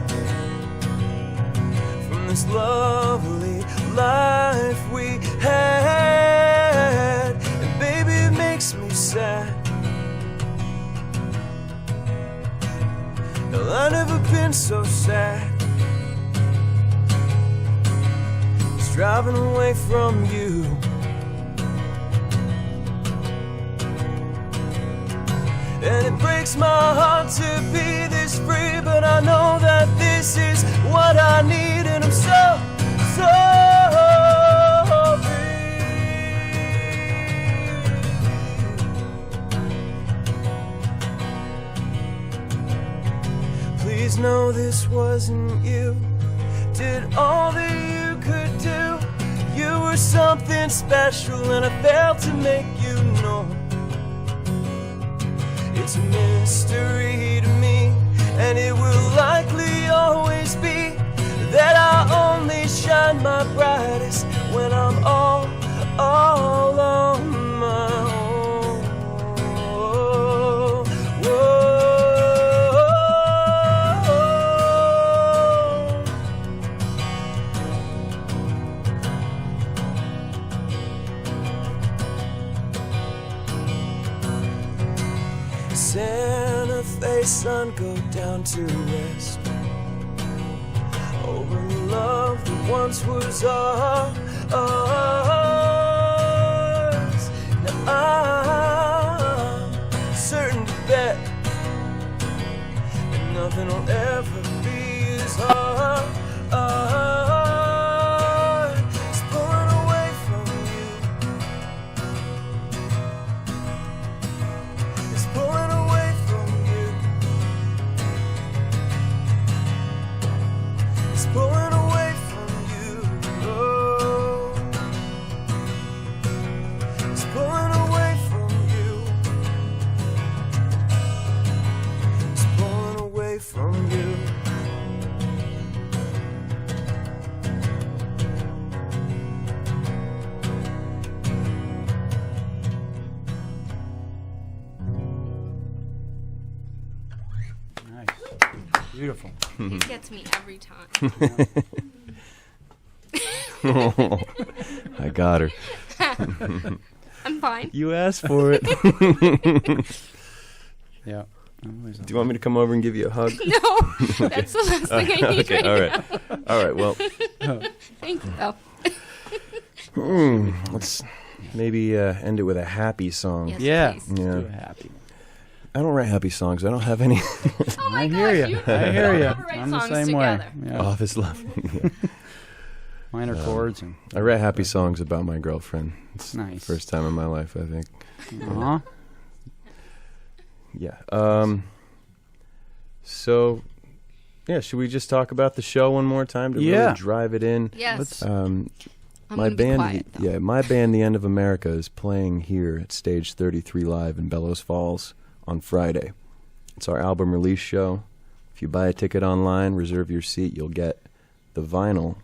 from this lovely life we had. And baby, it makes me sad. No, I've never been so sad. It's driving away from you. And it breaks my heart to be this free, but I know that this is what I need, and I'm so free. Please know this wasn't you. Did all that you could do. You were something special, and I failed to make you know. It's a mystery to me, and it will likely always be that I only shine my brightest when I'm all on my own. Santa Fe sun go down to rest over the love that once was ours. Now I'm certain to bet that nothing will ever be as hard as pulling away from you. It's pulling away from you. It's pulling away from you. Oh. It's pulling away from you. It's pulling away from you. Nice. Beautiful. He gets me every time. I got her. I'm fine. You asked for it. Yeah. Do you want me to come over and give you a hug? No, that's the last thing I need Okay, right all now. right. All right, well, Thank you. Oh. let's maybe end it with a happy song. Yes, Yeah. please. Let's Yeah. do a happy one. I don't write happy songs. I don't have any. Oh my I gosh, hear you. you I hear you. never write I'm the songs same together. way. Yeah. Oh, this love. Yeah. Minor chords and I write happy songs about my girlfriend. It's Nice. the first time in my life, I think. Aw. Yeah. So, yeah, should we just talk about the show one more time to Yeah. really drive it in? Yes. I'm My going to be band, quiet, though. my band, The End of America, is playing here at Stage 33 Live in Bellows Falls on Friday. It's our album release show. If you buy a ticket online, reserve your seat, you'll get the vinyl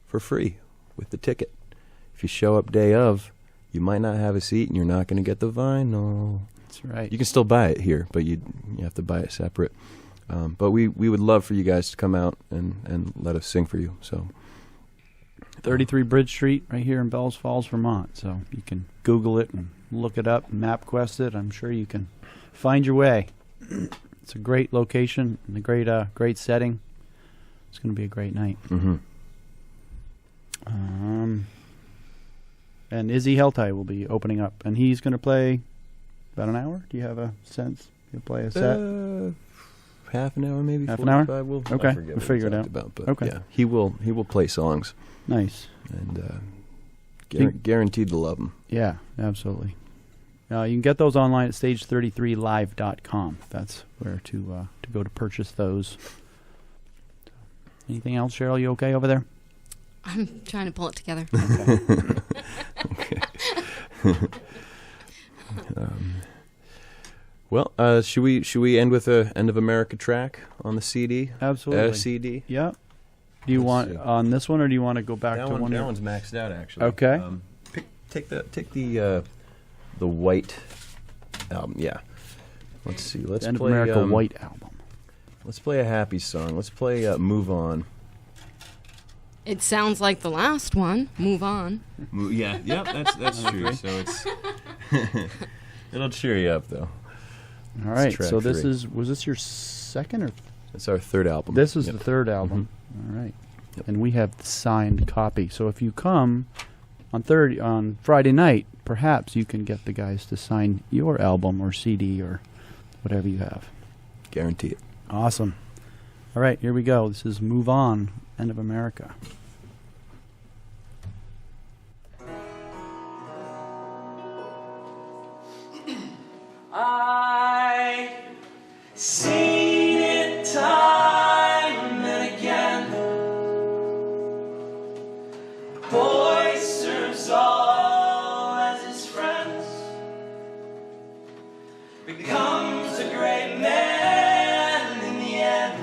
for free with the ticket. If you show up day of, you might not have a seat and you're not going to get the vinyl. That's right. You can still buy it here, but you have to buy it separate. But we would love for you guys to come out and let us sing for you. So 33 Bridge Street right here in Bells Falls, Vermont. So you can Google it and look it up, MapQuest it. I'm sure you can find your way. It's a great location and a great setting. It's going to be a great night. mm-hmm. And Izzy Heltai will be opening up, and he's going to play about an hour. Do you have a sense? He'll play a set. Half an hour, maybe. Half an hour? 45. We'll, Okay, I forget we'll what figure we it talked out. About, but Okay. yeah, he will play songs, Nice. and He- guaranteed to love them. Yeah, absolutely. You can get those online at stage33live.com. That's where to go to purchase those. Anything else, Cheryl? You okay over there? I'm trying to pull it together. Well, should we end with a End of America track on the CD? Absolutely. CD. Yeah. Do you Let's want see. on this one, or do you want to go back That to one, one? that of- one's maxed out, actually. Okay. Take the white album. Yeah. Let's see. Let's End of play America White album. Let's play a happy song. Let's play "Move On." It sounds like the last one. Move on. Yeah. That's true. So it's it'll cheer you up, though. All right. track So this 3. was this your second or It's our third album. this is Yep. the third album? All right. Yep. And we have the signed copy. So if you come on Friday night, perhaps you can get the guys to sign your album or CD or whatever you have. Guarantee it. Awesome. All right, here we go. This is Move On, End of America. I seen it time and again. Boy serves all as his friends, becomes a great man in the end.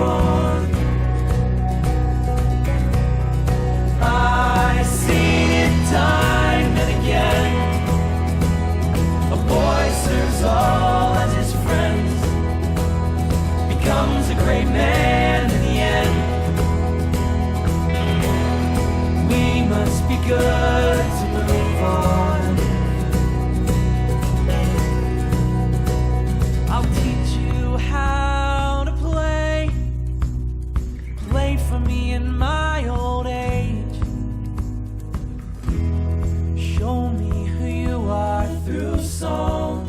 on. I seen it time and again. A boy serves all as his friends, becomes a great man in the end. We must be good to move on. I'll teach you how to play for me in my old age. Show me who you are through song.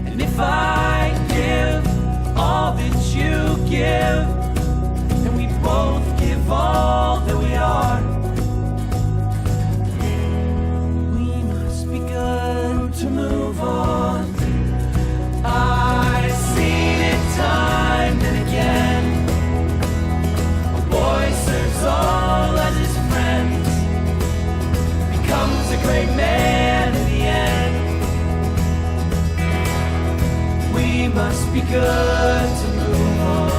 And if I give all that you give, then we both give all that we are. We must be good to move on. I've seen it time and again. A boy serves all as his friends, becomes a great man in the end. We must be good to move on.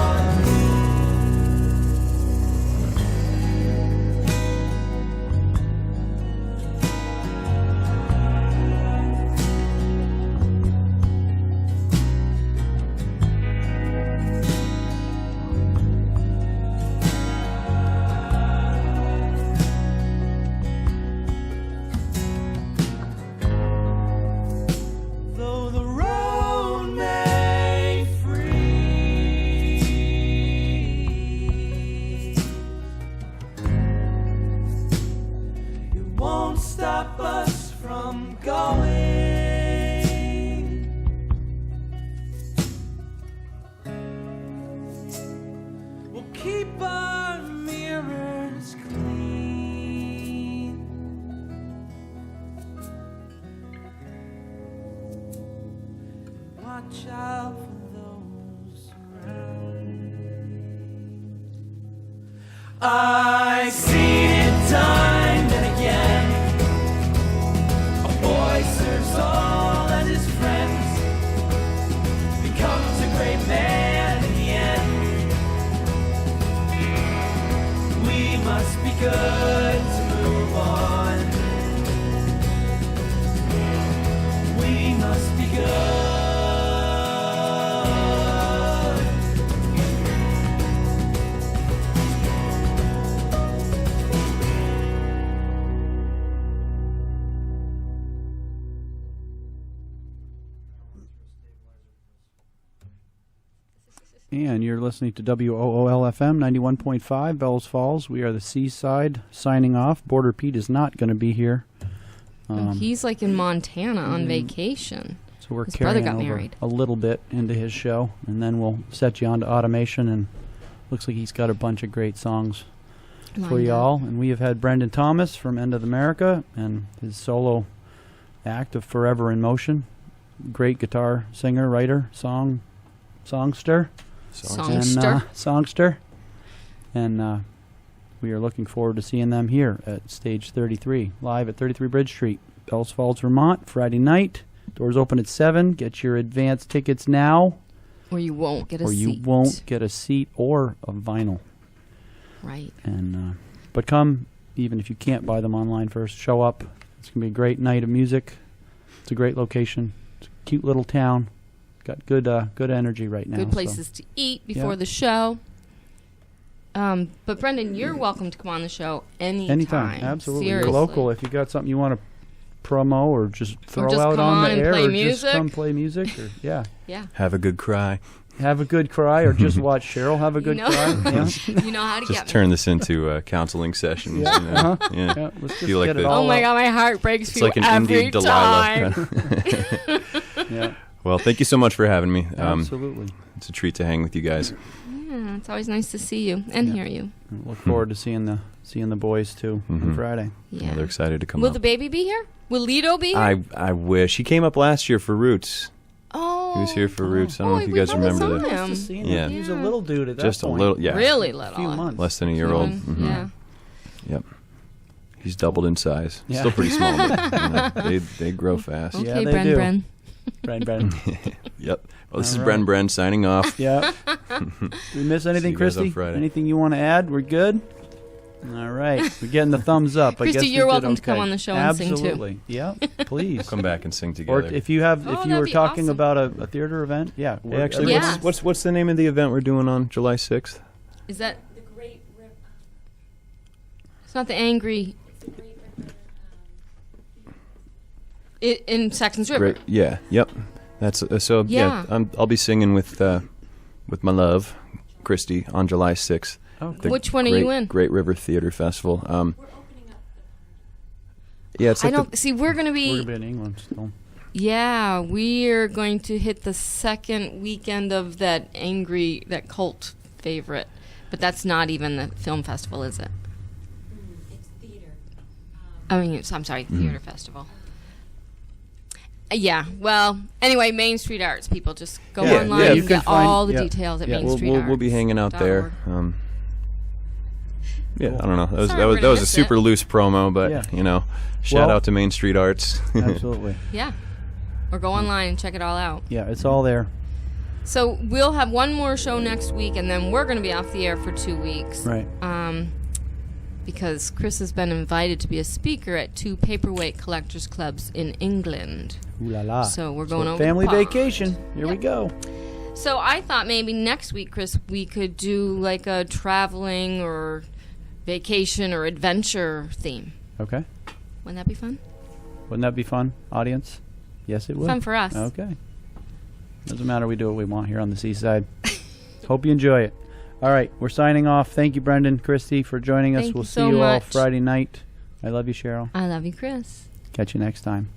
Though the road may freeze, it won't stop us from going. We'll keep our mirrors clean. Watch out for those around. I've seen it time and again. A boy serves all as his friends, becomes a great man in the end. We must be good to move on. We must be good. And you're listening to WOOL-FM 91.5, Bells Falls. We are the Seaside, signing off. Border Pete is not going to be here. He's like in Montana on vacation. So we're His brother carrying got over married. a little bit into his show, and then we'll set you on to automation, and looks like he's got a bunch of great songs for Lined up. y'all. And we have had Brendon Thomas from End of America and his solo act of Forever in Motion. Great guitar singer, writer, songster. Songster. Songster. And we are looking forward to seeing them here at Stage 33, live at 33 Bridge Street, Bells Falls, Vermont, Friday night. Doors open at 7. Get your advance tickets now, Or you won't get a or seat. you won't get a seat or a vinyl. Right. And but come, even if you can't buy them online first, show up. It's going to be a great night of music. It's a great location. It's a cute little town. Got good energy right now. Good so. places to eat before Yeah. the show. But Brendon, you're welcome to come on the show anytime. Absolutely. Seriously. You're local. If you got something you want to promo or just throw just out come on on the and air, play or music. just come play music, or yeah, Yeah. Have a good cry. have a good cry, or just watch Cheryl have a good know- cry. Yeah. You know how to Just get turn this into counseling sessions. Yeah, you know? uh-huh. Yeah. Yeah, let's just Feel like get it the- all Oh my out. God, my heart breaks It's for like you an every indie Delilah. time. Yeah, Well, thank you so much for having me. absolutely. It's a treat to hang with you guys. Yeah, it's always nice to see you and Yeah. hear you. And look forward to seeing the boys too on Mhm. Friday. Yeah. They're excited to come Will up. the baby be here? Will Lido be here? I wish. He came up last year for Roots. Oh. He was here for Roots. I don't know if you we guys probably remember saw that. him. Nice to see him. Yeah. He was a little dude at that Just point. a little, yeah. Really A little. few months. Less than a year old. Mhm. Mhm. Yeah. Yep. He's doubled in size. Yeah. Still pretty small, but they grow fast. Okay, Yeah, they do. Bren. Brendan. Yep. Well, this All is right. Bren signing off. Yeah. Did we miss anything, you guys on Christy? Friday. Anything you want to add? We're good? All right. We're getting the thumbs up. I Christy, guess we you're did welcome to come okay. on the show and sing, too. Absolutely. Yeah, please. Come back and sing Or together. if you have, Oh, if you that'd were be talking awesome. about a theater event, yeah. Hey, actually, Yeah. what's the name of the event we're doing on July 6th? Is that it's not the angry in Saxon's River? Great. Yeah. Yep. That's so. Yeah. I'll be singing with my love, Christy, on July 6th. Oh, The Which one are Great- you in? Great River Theater Festival. Yeah, it's I like don't see. We're gonna We're be. going to be in England still. Yeah, we're going to hit the second weekend of that cult favorite, but that's not even the film festival, is it? It's theater. I mean, I'm sorry, theater festival. Yeah. Well, anyway, Main Street Arts. People just go Yeah, online yeah, you and can get find- all the yeah. details at Yeah. Main we'll, Street we'll be hanging out there. Yeah, Cool. I don't know. That was Sorry, that we're was, gonna that was a miss super it. loose promo, but Yeah. shout Well- out to Main Street Arts. Absolutely. Yeah. Or go online and check it all out. Yeah, it's all there. So we'll have one more show next week, and then we're going to be off the air for 2 weeks. Right. Because Chris has been invited to be a speaker at 2 paperweight collectors clubs in England. Ooh la la. So we're going over family the pond. vacation. Here we Yep. go. So I thought maybe next week, Chris, we could do like a traveling or vacation or adventure theme. Okay. Wouldn't that be fun? Wouldn't that be fun, audience? Yes, it would. Fun for us. Okay. Doesn't matter. We do what we want here on the seaside. Hope you enjoy it. All right. We're signing off. Thank you, Brendan, Christy, for joining us. Thank We'll you see so you all much. Friday night. I love you, Cheryl. I love you, Chris. Catch you next time.